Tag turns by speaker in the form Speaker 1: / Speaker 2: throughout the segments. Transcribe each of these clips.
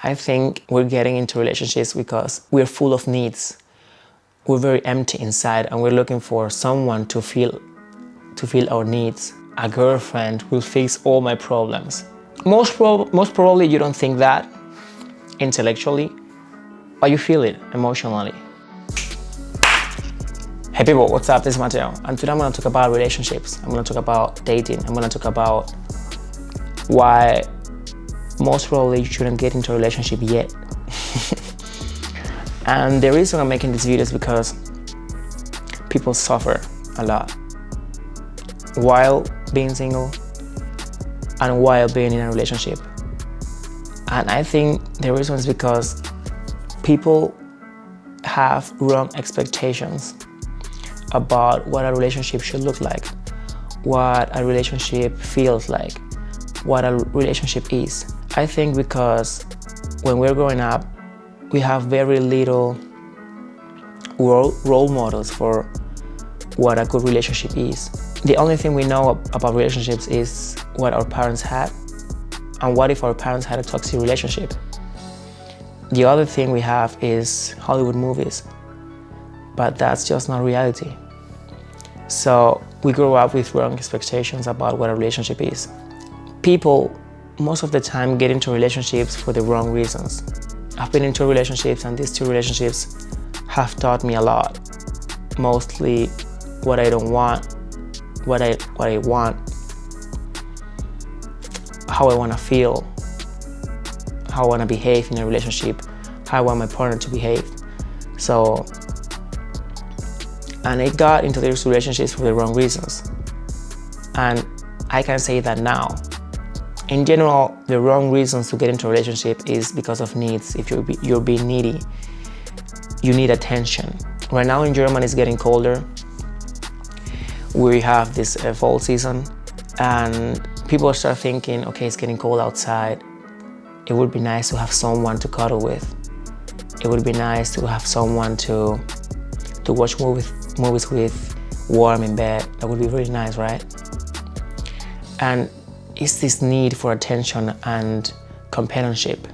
Speaker 1: I think we're getting into relationships because we're full of needs. We're very empty inside and we're looking for someone to fill our needs. A girlfriend will fix all my problems. Most probably you don't think that intellectually, but you feel it emotionally. Hey people, what's up? This is Mateo, and today I'm going to talk about relationships. I'm going to talk about dating. I'm going to talk about why most probably you shouldn't get into a relationship yet. And the reason I'm making this video is because people suffer a lot while being single and while being in a relationship. And I think the reason is because people have wrong expectations about what a relationship should look like, what a relationship feels like, what a relationship is. I think because when we're growing up, we have very little role models for what a good relationship is. The only thing we know about relationships is what our parents had, and what if our parents had a toxic relationship. The other thing we have is Hollywood movies, but that's just not reality. So we grow up with wrong expectations about what a relationship is. People, most of the time, get into relationships for the wrong reasons. I've been in 2 relationships, and these 2 relationships have taught me a lot. Mostly what I don't want, what I want, how I want to feel, how I want to behave in a relationship, how I want my partner to behave. And I got into these relationships for the wrong reasons. And I can say that now. In general, the wrong reasons to get into a relationship is because of needs. If you're being needy, you need attention. Right now in Germany, it's getting colder. We have this fall season, and people start thinking, okay, it's getting cold outside. It would be nice to have someone to cuddle with. It would be nice to have someone to watch movies with, warm in bed. That would be really nice, right? And it's this need for attention and companionship.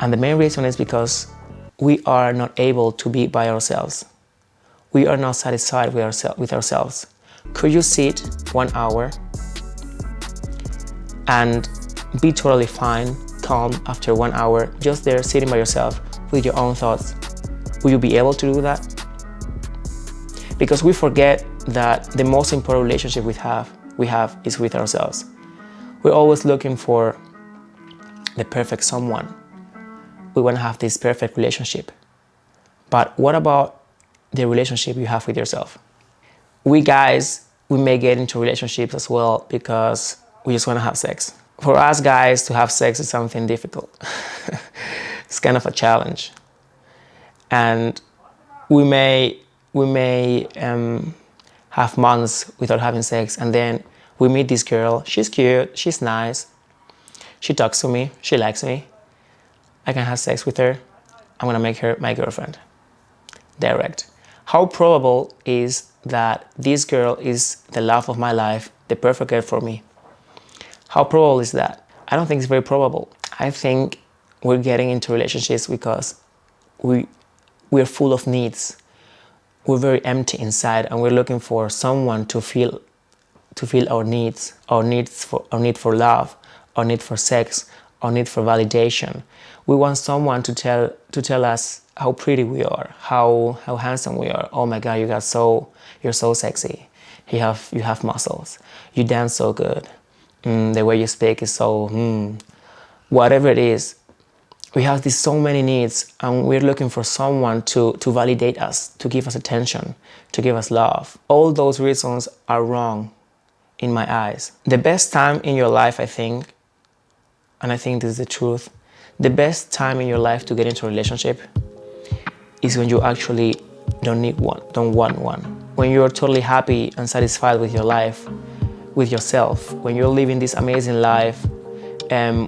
Speaker 1: And the main reason is because we are not able to be by ourselves. We are not satisfied with ourselves. Could you sit 1 hour and be totally fine, calm after 1 hour, just there sitting by yourself with your own thoughts? Will you be able to do that? Because we forget that the most important relationship we have is with ourselves. We're always looking for the perfect someone. We want to have this perfect relationship. But what about the relationship you have with yourself? We guys, we may get into relationships as well because we just want to have sex. For us guys, to have sex is something difficult. It's kind of a challenge. And we may have months without having sex, and then we meet this girl. She's cute, she's nice, she talks to me, she likes me. I can have sex with her. I'm gonna make her my girlfriend. Direct. How probable is that this girl is the love of my life, the perfect girl for me? How probable is that? I don't think it's very probable. I think we're getting into relationships because we're full of needs. We're very empty inside, and we're looking for someone to fill our needs, our need for love, our need for sex, our need for validation. We want someone to tell us how pretty we are, how handsome we are. Oh my God, you're so sexy. You have muscles. You dance so good. The way you speak is so whatever it is. We have so many needs, and we're looking for someone to validate us, to give us attention, to give us love. All those reasons are wrong in my eyes. The best time in your life, I think, and I think this is the truth, the best time in your life to get into a relationship is when you actually don't want one. When you're totally happy and satisfied with your life, with yourself. When you're living this amazing life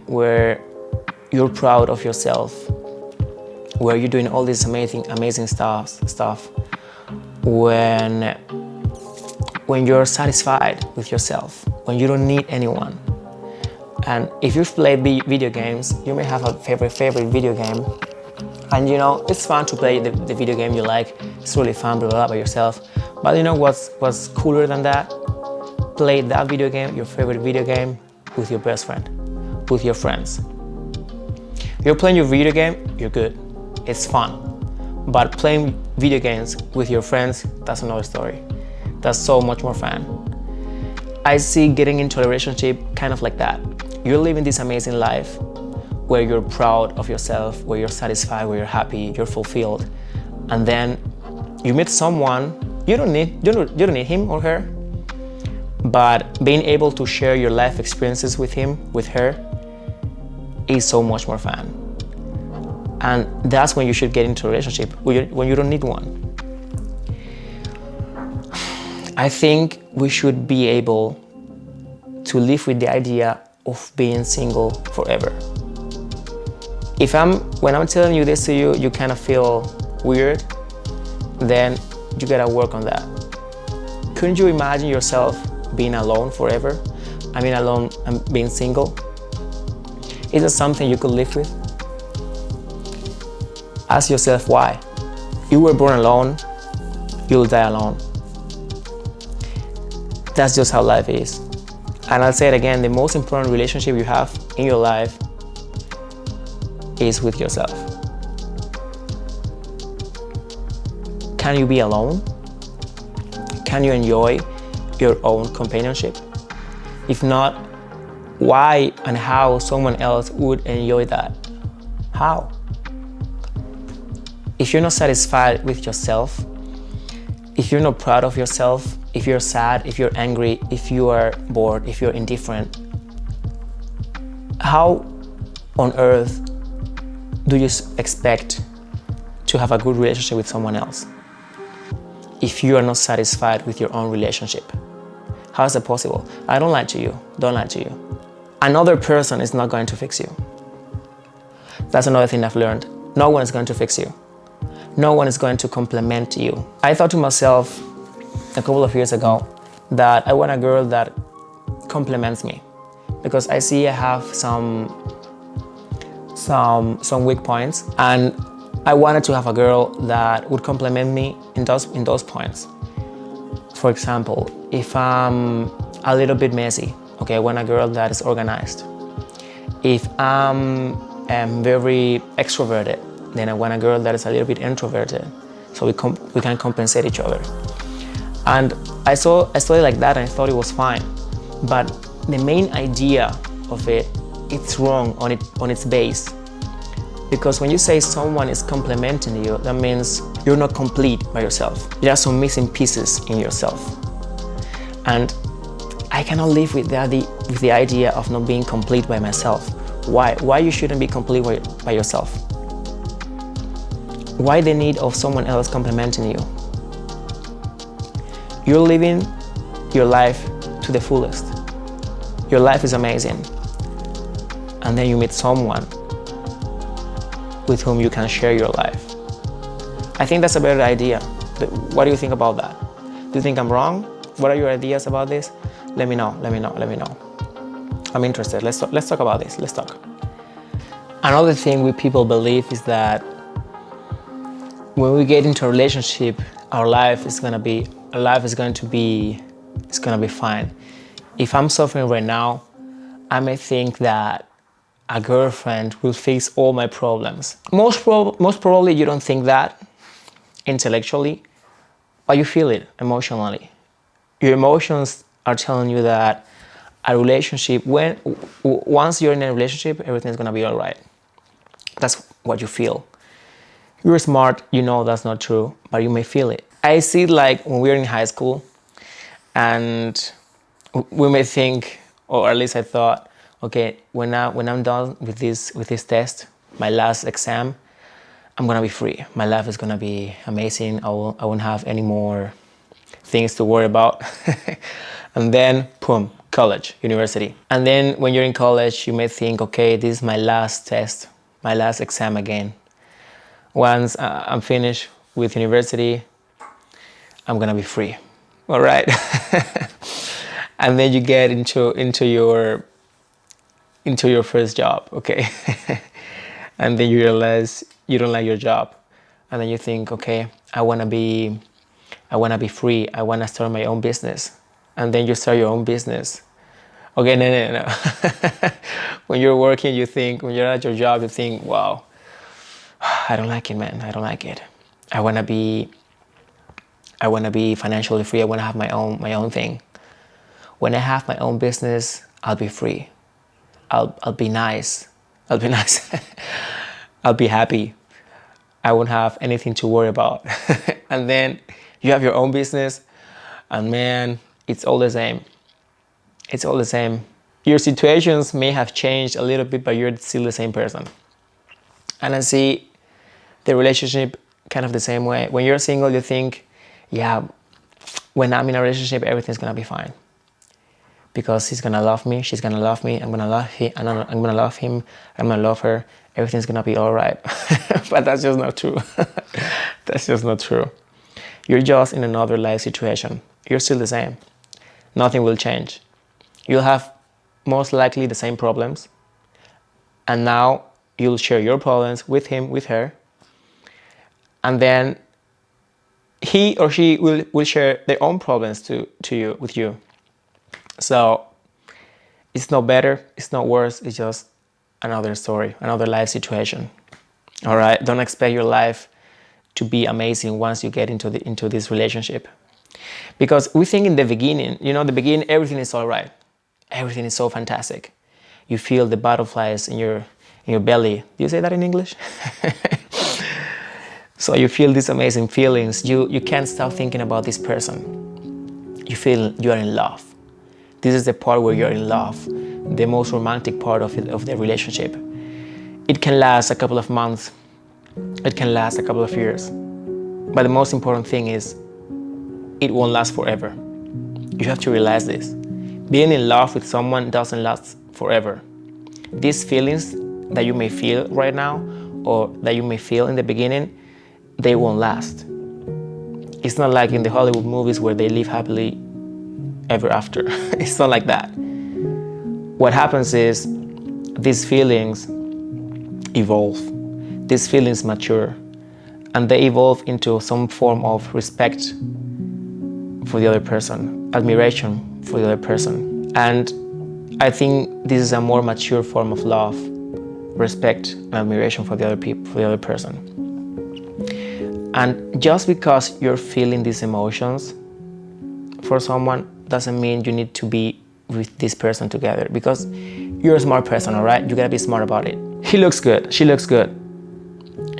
Speaker 1: where you're proud of yourself, where you're doing all this amazing stuff. When you're satisfied with yourself, when you don't need anyone. And if you've played video games, you may have a favorite video game. And it's fun to play the video game you like. It's really fun, blah, blah, blah, by yourself. But what's cooler than that? Play that video game, your favorite video game, with your best friend, with your friends. You're playing your video game, you're good. It's fun. But playing video games with your friends, that's another story. That's so much more fun. I see getting into a relationship kind of like that. You're living this amazing life where you're proud of yourself, where you're satisfied, where you're happy, you're fulfilled. And then you meet someone, you don't need him or her, but being able to share your life experiences with him, with her, is so much more fun. And that's when you should get into a relationship, when you don't need one. I think we should be able to live with the idea of being single forever. When I'm telling you this to you, you kind of feel weird, then you gotta work on that. Couldn't you imagine yourself being alone forever? I mean, alone and being single? Is it something you could live with? Ask yourself why. You were born alone, you'll die alone. That's just how life is. And I'll say it again, the most important relationship you have in your life is with yourself. Can you be alone? Can you enjoy your own companionship? If not, why and how someone else would enjoy that? How? If you're not satisfied with yourself, if you're not proud of yourself, if you're sad, if you're angry, if you are bored, if you're indifferent, how on earth do you expect to have a good relationship with someone else if you are not satisfied with your own relationship? How is that possible? I don't lie to you. Don't lie to you. Another person is not going to fix you. That's another thing I've learned. No one is going to fix you. No one is going to compliment you. I thought to myself a couple of years ago that I want a girl that compliments me, because I see I have some weak points, and I wanted to have a girl that would compliment me in those points. For example, if I'm a little bit messy, okay, I want a girl that is organized. If I'm very extroverted, then I want a girl that is a little bit introverted, so we can compensate each other. And I saw it like that, and I thought it was fine. But the main idea of it's wrong on its base. Because when you say someone is complimenting you, that means you're not complete by yourself. There are some missing pieces in yourself. And I cannot live with the idea of not being complete by myself. Why? Why you shouldn't be complete by yourself? Why the need of someone else complimenting you? You're living your life to the fullest. Your life is amazing. And then you meet someone with whom you can share your life. I think that's a better idea. What do you think about that? Do you think I'm wrong? What are your ideas about this? Let me know. I'm interested. Let's talk about this. Let's talk. Another thing we people believe is that when we get into a relationship, our life is gonna be fine. If I'm suffering right now, I may think that a girlfriend will fix all my problems. Most probably you don't think that intellectually, but you feel it emotionally. Your emotions are telling you that a relationship, once you're in a relationship, everything's gonna be all right. That's what you feel. You're smart, you know that's not true, but you may feel it. I see it like when we're in high school, and we may think, or at least I thought, okay, when I'm done with this test, my last exam, I'm gonna be free. My life is gonna be amazing. I won't have any more things to worry about. And then, boom, college, university. And then when you're in college, you may think, okay, this is my last test, my last exam again. Once I'm finished with university, I'm gonna be free. All right. And then you get into your into your first job, okay? And then you realize you don't like your job. And then you think, okay, I wanna be free. I wanna start my own business. And then you start your own business. Okay, no. When you're working, you think, when you're at your job, you think, wow, I don't like it, man. I don't like it. I wanna be I wanna be financially free. I wanna have my own thing. When I have my own business, I'll be free. I'll be nice. I'll be nice. I'll be happy. I won't have anything to worry about. And then you have your own business, and man, it's all the same. It's all the same. Your situations may have changed a little bit, but you're still the same person. And I see the relationship kind of the same way. When you're single, you think, yeah, when I'm in a relationship, everything's gonna be fine. Because he's gonna love me, she's gonna love me, I'm gonna love him, I'm gonna love him, I'm gonna love her, everything's gonna be all right. But that's just not true. That's just not true. You're just in another life situation. You're still the same. Nothing will change. You'll have most likely the same problems, and now you'll share your problems with him, with her, and then he or she will share their own problems to you, with you. So it's not better, it's not worse, it's just another story, another life situation. All right, don't expect your life to be amazing once you get into this relationship. Because we think in the beginning, the beginning, everything is all right. Everything is so fantastic. You feel the butterflies in your belly. Do you say that in English? So you feel these amazing feelings. You can't stop thinking about this person. You feel you are in love. This is the part where you're in love, the most romantic part of the relationship. It can last a couple of months. It can last a couple of years. But the most important thing is it won't last forever. You have to realize this. Being in love with someone doesn't last forever. These feelings that you may feel right now or that you may feel in the beginning, they won't last. It's not like in the Hollywood movies where they live happily ever after. It's not like that. What happens is these feelings evolve. These feelings mature, and they evolve into some form of respect for the other person, admiration for the other person. And I think this is a more mature form of love, respect and admiration for the other people, for the other person. And just because you're feeling these emotions for someone doesn't mean you need to be with this person together, because you're a smart person, all right? You gotta be smart about it. He looks good, she looks good.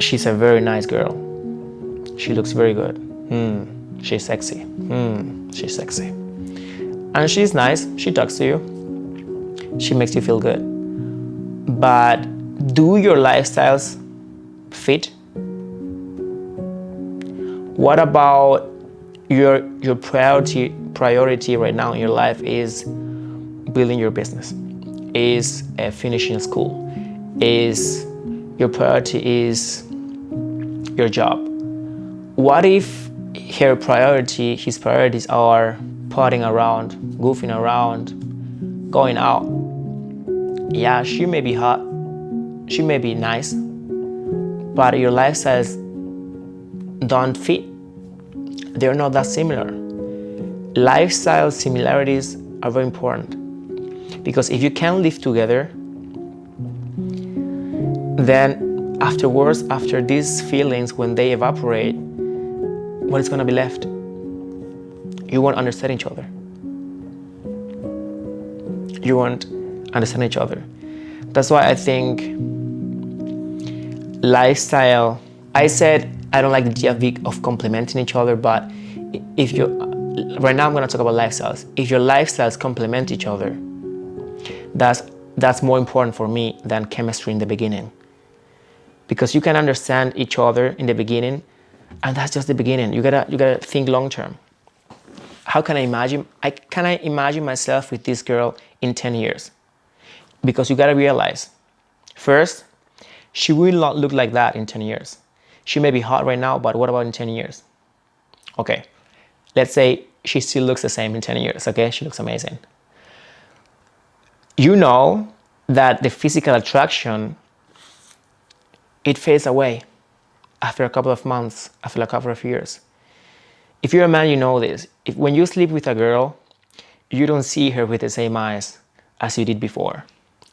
Speaker 1: She's a very nice girl. She looks very good. She's sexy. She's sexy. And she's nice, she talks to you. She makes you feel good. But do your lifestyles fit? What about your priority right now in your life is building your business, is finishing school, is your priority is your job? What if his priorities are partying around, goofing around, going out? Yeah, she may be hot, she may be nice, but your lifestyles don't fit. They're not that similar. Lifestyle similarities are very important, because if you can live together, then afterwards, after these feelings, when they evaporate, what is going to be left? You won't understand each other. You won't understand each other. That's why I think lifestyle, I said I don't like the idea of complementing each other, but right now I'm going to talk about lifestyles. If your lifestyles complement each other, that's more important for me than chemistry in the beginning. Because you can understand each other in the beginning, and that's just the beginning. You gotta think long term. How can I imagine myself with this girl in 10 years? Because you gotta realize, first, she will not look like that in 10 years. She may be hot right now, but what about in 10 years? Okay, let's say she still looks the same in 10 years, okay? She looks amazing. You know that the physical attraction, it fades away after a couple of months, after a couple of years. If you're a man, you know this. If when you sleep with a girl, you don't see her with the same eyes as you did before.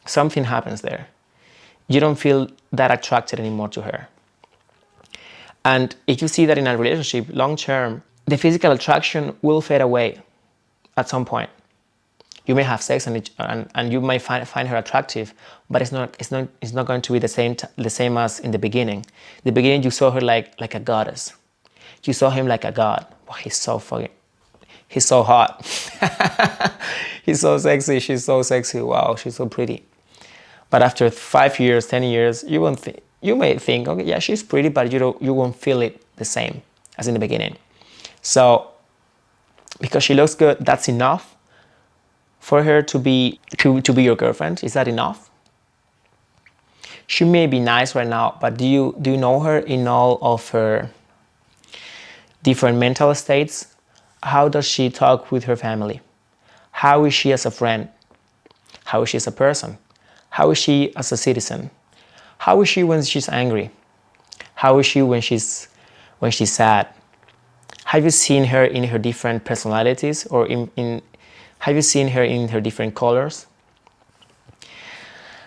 Speaker 1: Something happens there. You don't feel that attracted anymore to her. And if you see that in a relationship long term, the physical attraction will fade away at some point. You may have sex and you might find her attractive, but it's not going to be the same as in the beginning. In the beginning, you saw her like a goddess. You saw him like a god. Wow, he's so hot. He's so sexy. She's so sexy. Wow, she's so pretty. But after 5 years, 10 years, you may think, okay, yeah, she's pretty, but you won't feel it the same as in the beginning. So because she looks good, that's enough for her to be your girlfriend. Is that enough? She may be nice right now, but do you know her in all of her different mental states? How does she talk with her family? How is she as a friend? How is she as a person? How is she as a citizen? How is she when she's angry? How is she when she's sad? Have you seen her in her different personalities, or have you seen her in her different colors?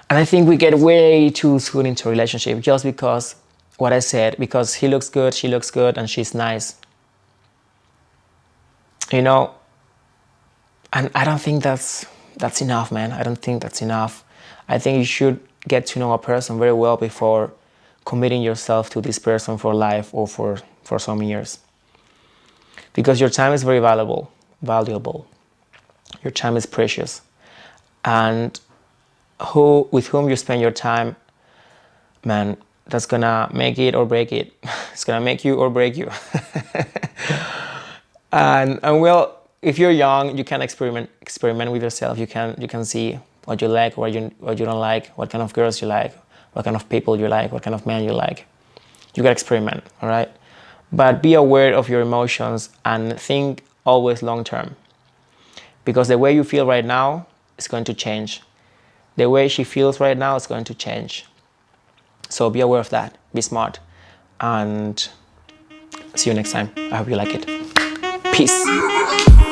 Speaker 1: And I think we get way too soon into a relationship just because what I said, because he looks good, she looks good, and she's nice. You know, and I don't think that's enough, man. I don't think that's enough. I think you should get to know a person very well before committing yourself to this person for life or for some years. Because your time is very valuable. Your time is precious. And with whom you spend your time, man, that's gonna make it or break it. It's gonna make you or break you. and well, if you're young, you can experiment with yourself. You can see what you like, what you don't like, what kind of girls you like, what kind of people you like, what kind of men you like. You gotta experiment, all right? But be aware of your emotions and think always long term. Because the way you feel right now is going to change. The way she feels right now is going to change. So be aware of that. Be smart. And see you next time. I hope you like it. Peace.